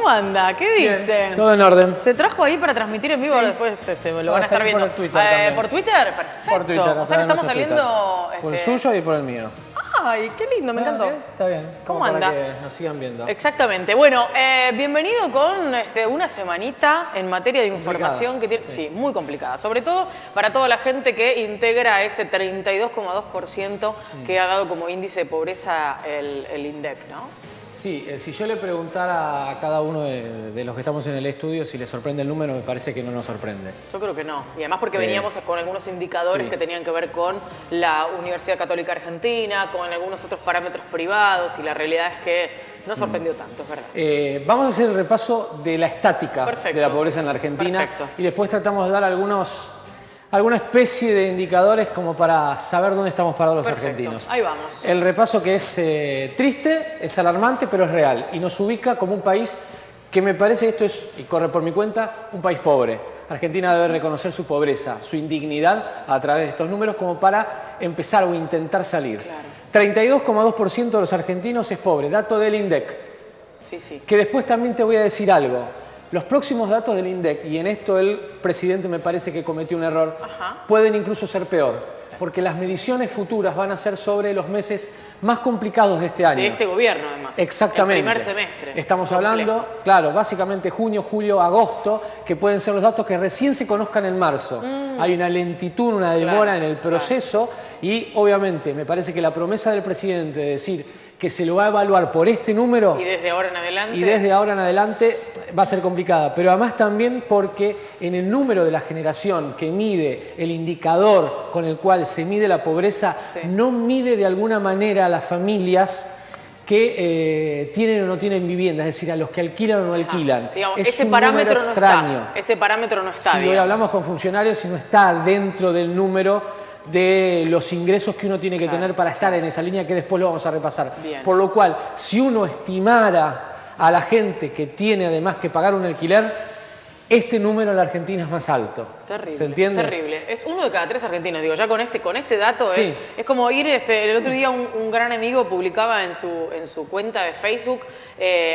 anda? ¿Qué dice? Bien, todo en orden. ¿Se trajo ahí para transmitir en vivo? Sí. Después lo van a estar viendo. Por Twitter también. ¿Por Twitter? Perfecto. Por Twitter. O sea que estamos saliendo... Por el suyo y por el mío. Ay, qué lindo, me encantó. Está bien. ¿Cómo para anda? que nos sigan viendo. Exactamente. Bueno, bienvenido con una semanita en materia de información que tiene... Sí, muy complicada. Sobre todo para toda la gente que integra ese 32,2% que ha dado como índice de pobreza el INDEC, ¿no? Sí, si yo le preguntara a cada uno de los que estamos en el estudio si le sorprende el número, me parece que no nos sorprende. Yo creo que no. Y además porque veníamos con algunos indicadores que tenían que ver con la Universidad Católica Argentina, con algunos otros parámetros privados, y la realidad es que no sorprendió tanto, es verdad. Vamos a hacer el repaso de la estática de la pobreza en la Argentina. Perfecto. Y después tratamos de dar alguna especie de indicadores como para saber dónde estamos parados los argentinos. Ahí vamos. El repaso que es triste, es alarmante, pero es real. Y nos ubica como un país que me parece, esto es, y corre por mi cuenta, un país pobre. Argentina debe reconocer su pobreza, su indignidad a través de estos números como para empezar o intentar salir. Claro. 32,2% de los argentinos es pobre, dato del INDEC. Sí, sí. Que después también te voy a decir algo. Los próximos datos del INDEC, y en esto el presidente me parece que cometió un error, pueden incluso ser peor, porque las mediciones futuras van a ser sobre los meses más complicados de este año. De este gobierno, además. Exactamente. El primer semestre. Estamos hablando, claro, básicamente junio, julio, agosto, que pueden ser los datos que recién se conozcan en marzo. Hay una lentitud, una demora en el proceso y obviamente me parece que la promesa del presidente de decir que se lo va a evaluar por este número. Y desde ahora en adelante. Y desde ahora en adelante va a ser complicada. Pero además también porque en el número de la generación que mide el indicador con el cual se mide la pobreza, no mide de alguna manera a las familias que tienen o no tienen vivienda, es decir, a los que alquilan o no alquilan. Digamos, es ese un parámetro número extraño. Ese parámetro no está. Si hoy hablamos con funcionarios y no está dentro del número de los ingresos que uno tiene que tener para estar en esa línea, que después lo vamos a repasar. Bien. Por lo cual, si uno estimara a la gente que tiene además que pagar un alquiler, este número en la Argentina es más alto. Terrible. ¿Se entiende? Terrible. Es 1 de cada 3 argentinos. Digo, ya con este dato es como ir... el otro día un gran amigo publicaba en su cuenta de Facebook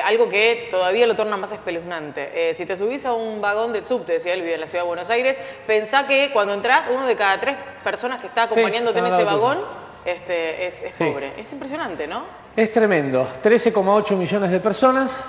algo que todavía lo torna más espeluznante. Si te subís a un vagón de subte, decía él, vive en la ciudad de Buenos Aires, pensá que cuando entrás, 1 de cada 3 personas que está acompañándote en ese vagón es pobre. Es impresionante, ¿no? Es tremendo. 13,8 millones de personas.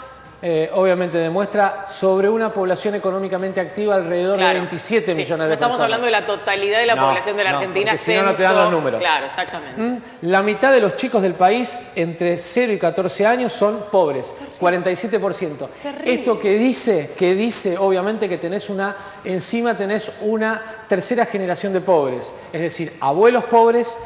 Obviamente demuestra sobre una población económicamente activa alrededor de 27 millones de personas. Estamos hablando de la totalidad de la población de la Argentina. Porque si no, no te dan los números. Claro, exactamente. La mitad de los chicos del país entre 0 y 14 años son pobres, 47%. Terrible. Esto que dice obviamente que encima tenés una tercera generación de pobres, es decir, abuelos pobres,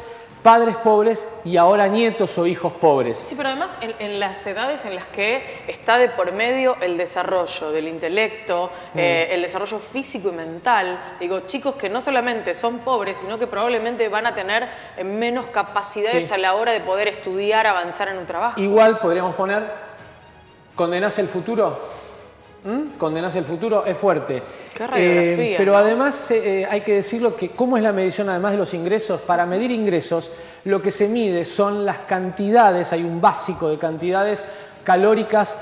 padres pobres y ahora nietos o hijos pobres. Sí, pero además en las edades en las que está de por medio el desarrollo del intelecto, el desarrollo físico y mental, digo, chicos que no solamente son pobres, sino que probablemente van a tener menos capacidades a la hora de poder estudiar, avanzar en un trabajo. Igual podríamos poner, ¿condenás el futuro? ¿Condenás el futuro? Es fuerte. Qué radiografía, pero ¿no? Además hay que decirlo que cómo es la medición además de los ingresos. Para medir ingresos lo que se mide son las cantidades, hay un básico de cantidades calóricas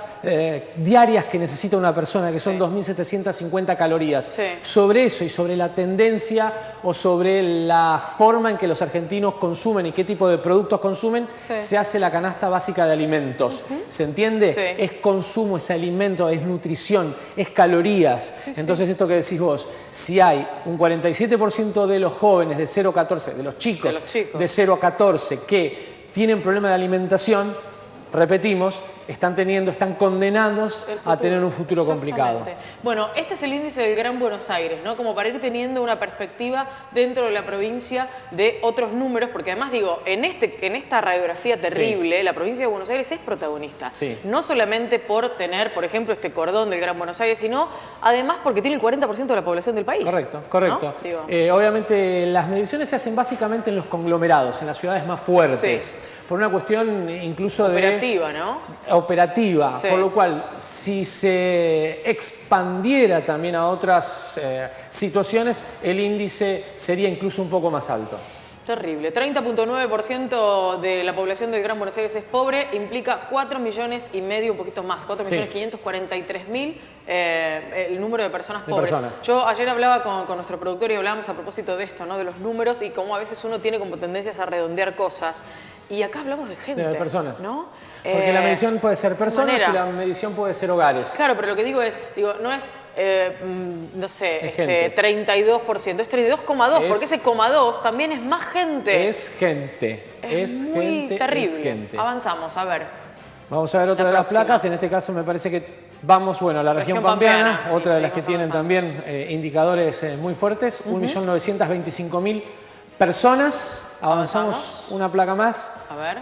diarias que necesita una persona, que son 2.750 calorías. Sobre eso y sobre la tendencia o sobre la forma en que los argentinos consumen y qué tipo de productos consumen, se hace la canasta básica de alimentos. ¿Se entiende? Es consumo, es alimento, es nutrición, es calorías. Entonces esto que decís vos, si hay un 47% de los jóvenes de 0 a 14, de los chicos de 0 a 14 que tienen problema de alimentación, repetimos, están condenados a tener un futuro complicado. Bueno, este es el índice del Gran Buenos Aires, ¿no? Como para ir teniendo una perspectiva dentro de la provincia de otros números, porque además digo, en esta radiografía terrible, la provincia de Buenos Aires es protagonista. No solamente por tener, por ejemplo, este cordón del Gran Buenos Aires, sino además porque tiene el 40% de la población del país. Correcto. ¿No? Obviamente las mediciones se hacen básicamente en los conglomerados, en las ciudades más fuertes, por una cuestión incluso operativa, ¿no? Operativa, por lo cual si se expandiera también a otras situaciones, el índice sería incluso un poco más alto. Terrible. 30.9% de la población del Gran Buenos Aires es pobre, implica 4 millones y medio, un poquito más, 4.543.000 el número de personas pobres. Yo ayer hablaba con nuestro productor y hablábamos a propósito de esto, ¿no? De los números y cómo a veces uno tiene como tendencias a redondear cosas. Y acá hablamos de gente. De personas. ¿No? Porque la medición puede ser personas y la medición puede ser hogares. Claro, pero lo que digo es, no es, no sé, 32%, es 32,2%, porque ese 2 también es más gente. Es gente. Es muy terrible. Es gente. Avanzamos, a ver. Vamos a ver otra de las placas, en este caso me parece que vamos, bueno, a la región pampeana, otra de las que tienen también indicadores muy fuertes, 1.925.000 personas. Avanzamos una placa más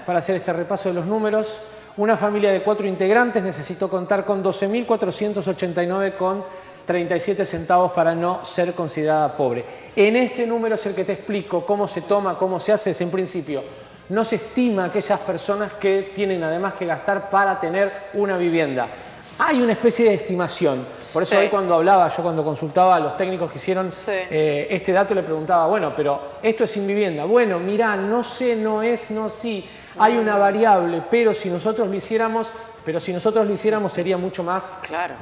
para hacer este repaso de los números. Una familia de 4 integrantes necesitó contar con 12.489,37 centavos para no ser considerada pobre. En este número es el que te explico cómo se toma, cómo se hace. En principio, no se estima aquellas personas que tienen además que gastar para tener una vivienda. Hay una especie de estimación. Por eso hoy cuando hablaba, yo cuando consultaba a los técnicos que hicieron este dato, le preguntaba, bueno, pero esto es sin vivienda. Bueno, mirá, no sé, no es, no sí. Hay una variable, pero si nosotros lo hiciéramos, sería mucho más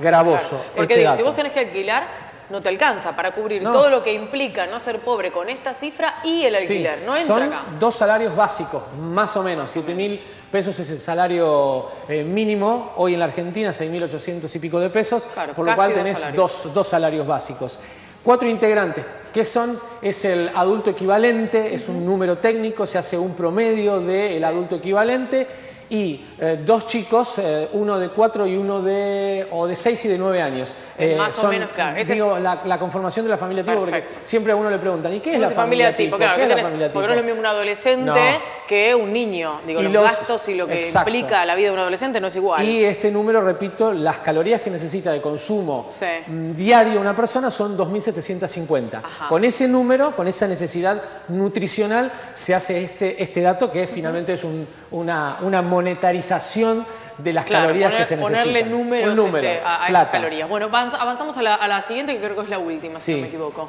gravoso. Claro. Porque si vos tenés que alquilar, no te alcanza para cubrir todo lo que implica no ser pobre con esta cifra y el alquiler. No entra acá. Son 2 salarios básicos, más o menos, 7.000 pesos es el salario mínimo, hoy en la Argentina 6.800 y pico de pesos, por lo cual tenés dos salarios básicos. 4 integrantes, ¿qué son? Es el adulto equivalente, es un número técnico, se hace un promedio del adulto equivalente y 2 chicos, uno de 4 y uno de 6 y de 9 años. Más o menos, claro. Digo, la conformación de la familia tipo, porque siempre a uno le preguntan, ¿y qué es la familia tipo? Claro, ¿qué es la familia tipo? Porque no es lo mismo un adolescente que un niño. Digo, los gastos y lo que implica la vida de un adolescente no es igual. Y este número, repito, las calorías que necesita de consumo diario una persona son 2.750. Con ese número, con esa necesidad nutricional, se hace este dato que finalmente es una monetarización de las calorías que se necesitan. Ponerle números a esas calorías. Bueno, avanzamos a la siguiente, que creo que es la última, si no me equivoco.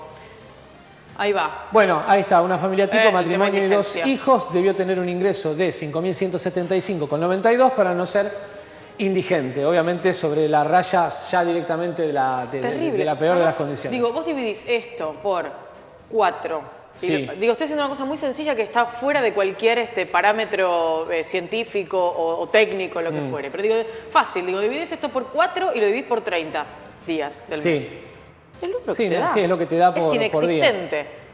Ahí va. Bueno, ahí está, una familia tipo, matrimonio y 2 hijos, debió tener un ingreso de 5.175,92 para no ser indigente. Obviamente sobre la raya ya directamente de la peor de las condiciones. Digo, vos dividís esto por 4. Digo, estoy haciendo una cosa muy sencilla que está fuera de cualquier parámetro científico o técnico, lo que fuere. Pero digo, fácil, dividís esto por 4 y lo dividís por 30 días del mes. El número que te da. Sí, es lo que te da por día.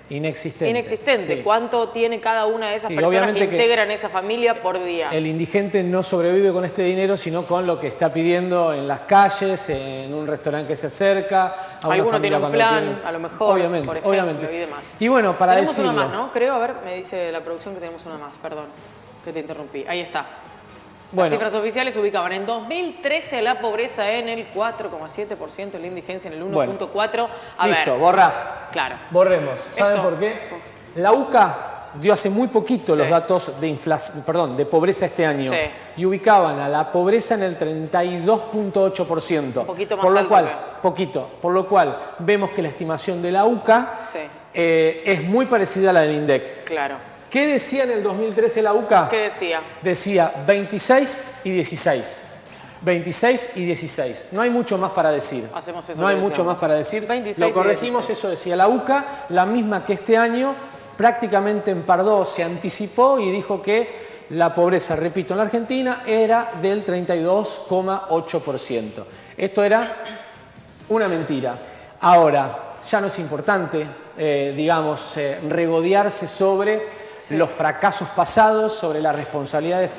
Inexistente. Inexistente. ¿Cuánto tiene cada una de esas personas que integran esa familia por día? El indigente no sobrevive con este dinero, sino con lo que está pidiendo en las calles, en un restaurante que se acerca. Alguno tiene un plan, a lo mejor, por ejemplo, y demás. Y bueno, para decirlo... Tenemos una más, ¿no? Creo, a ver, me dice la producción que tenemos una más. Perdón, que te interrumpí. Ahí está. Las cifras oficiales ubicaban en 2013 la pobreza en el 4,7%, la indigencia en el 1,4%. Listo, borra. Claro. Borremos. ¿Saben por qué? La UCA dio hace muy poquito los datos de pobreza este año y ubicaban a la pobreza en el 32,8%. Un poquito más alto. Por lo cual vemos que la estimación de la UCA es muy parecida a la del INDEC. Claro. ¿Qué decía en el 2013 la UCA? ¿Qué decía? Decía 26 y 16. 26 y 16. No hay mucho más para decir. Hacemos eso. No hay mucho más para decir. 26 Lo corregimos, eso decía la UCA, la misma que este año prácticamente empardó, se anticipó y dijo que la pobreza, repito, en la Argentina era del 32,8%. Esto era una mentira. Ahora, ya no es importante, regodearse sobre los fracasos pasados, sobre las responsabilidades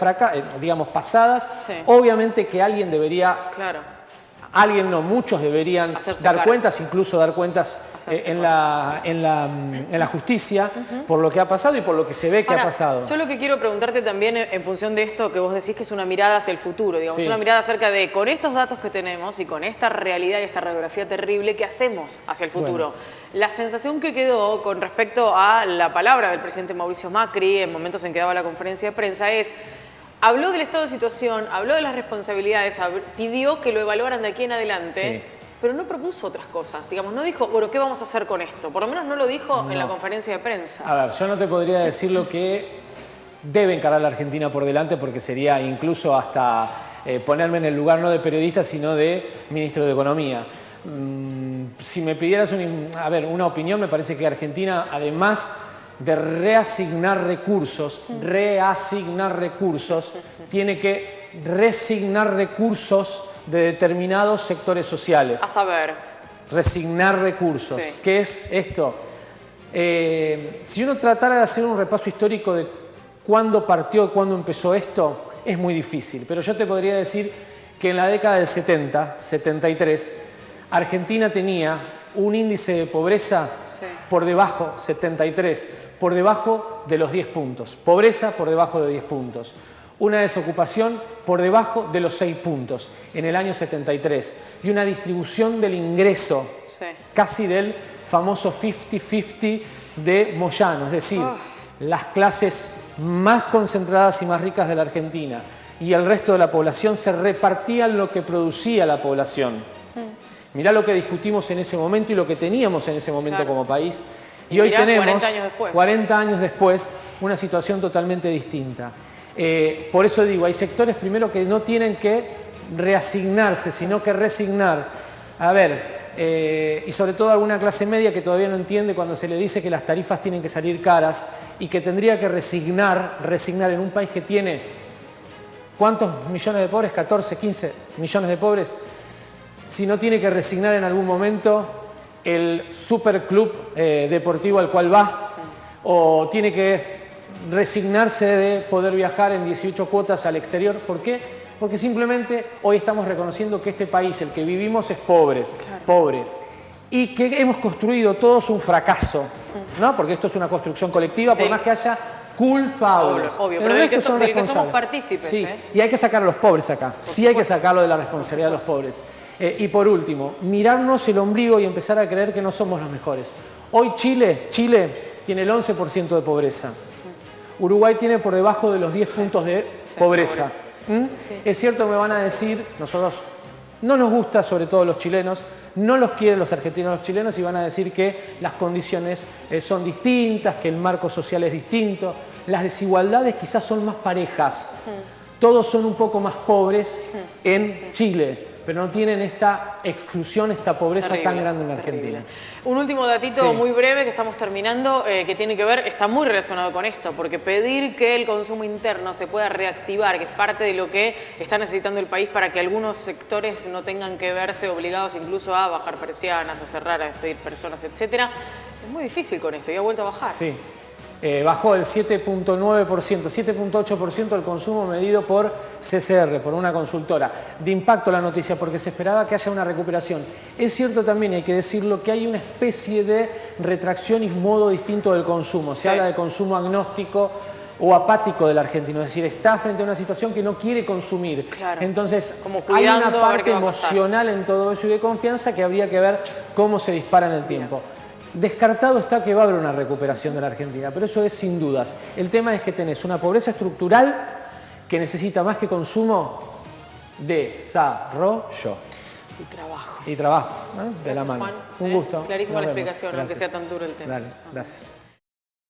pasadas. Obviamente que alguien debería, muchos deberían dar cuentas, incluso dar cuentas en la justicia por lo que ha pasado y por lo que se ve que ha pasado. Yo lo que quiero preguntarte también en función de esto que vos decís que es una mirada hacia el futuro, una mirada acerca de, con estos datos que tenemos y con esta realidad y esta radiografía terrible, ¿qué hacemos hacia el futuro? La sensación que quedó con respecto a la palabra del presidente Mauricio Macri en momentos en que daba la conferencia de prensa es... Habló del estado de situación, habló de las responsabilidades, pidió que lo evaluaran de aquí en adelante pero no propuso otras cosas. Digamos, no dijo, bueno, ¿qué vamos a hacer con esto? Por lo menos no lo dijo en la conferencia de prensa. A ver, yo no te podría decir lo que debe encarar la Argentina por delante, porque sería incluso hasta ponerme en el lugar no de periodista, sino de ministro de Economía. Si me pidieras una opinión, me parece que Argentina, además de reasignar recursos, tiene que resignar recursos de determinados sectores sociales. A saber. Resignar recursos. Sí. ¿Qué es esto? Si uno tratara de hacer un repaso histórico de cuándo partió y cuándo empezó esto, es muy difícil. Pero yo te podría decir que en la década del 70, 73, Argentina tenía un índice de pobreza por debajo, 73, por debajo de los 10 puntos. Pobreza por debajo de 10 puntos. Una desocupación por debajo de los 6 puntos en el año 73. Y una distribución del ingreso casi del famoso 50-50 de Moyano. Es decir, las clases más concentradas y más ricas de la Argentina y el resto de la población se repartían lo que producía la población. Mirá lo que discutimos en ese momento y lo que teníamos en ese momento como país. Y hoy tenemos, 40 años después, una situación totalmente distinta. Por eso digo, hay sectores primero que no tienen que reasignarse, sino que resignar. A ver, y sobre todo alguna clase media que todavía no entiende cuando se le dice que las tarifas tienen que salir caras y que tendría que resignar en un país que tiene, ¿cuántos millones de pobres? 14, 15 millones de pobres. Si no tiene que resignar en algún momento el superclub deportivo al cual va, o tiene que resignarse de poder viajar en 18 cuotas al exterior. ¿Por qué? Porque simplemente hoy estamos reconociendo que este país, el que vivimos, es pobre, y que hemos construido todos un fracaso, ¿no? Porque esto es una construcción colectiva, por más que haya culpables. Obvio, pero del que somos partícipes. Sí, y hay que sacar a los pobres acá. Sí hay que sacarlo de la responsabilidad de los pobres. Y por último, mirarnos el ombligo y empezar a creer que no somos los mejores. Hoy Chile tiene el 11% de pobreza. Uruguay tiene por debajo de los 10 puntos de pobreza. Es cierto que me van a decir, nosotros no nos gusta, sobre todo los chilenos, no los quieren los argentinos, los chilenos, y van a decir que las condiciones son distintas, que el marco social es distinto, las desigualdades quizás son más parejas. Todos son un poco más pobres en Chile, pero no tienen esta exclusión, esta pobreza tan grande en Argentina. Un último datito muy breve que estamos terminando, que tiene que ver, está muy relacionado con esto, porque pedir que el consumo interno se pueda reactivar, que es parte de lo que está necesitando el país para que algunos sectores no tengan que verse obligados incluso a bajar persianas, a cerrar, a despedir personas, etcétera, es muy difícil con esto y ha vuelto a bajar. Sí. Bajó el 7.9%, 7.8% el consumo medido por CCR, por una consultora. De impacto la noticia porque se esperaba que haya una recuperación. Es cierto también, hay que decirlo, que hay una especie de retracción y modo distinto del consumo. Se habla de consumo agnóstico o apático del argentino, es decir, está frente a una situación que no quiere consumir. Entonces, como hay una parte emocional en todo eso y de confianza que habría que ver cómo se dispara en el tiempo. Descartado está que va a haber una recuperación de la Argentina, pero eso es sin dudas. El tema es que tenés una pobreza estructural que necesita más que consumo, desarrollo. Y trabajo. Y trabajo, ¿no? De la mano. Juan. Un gusto. Clarísima la explicación, aunque sea tan duro el tema. Dale, gracias.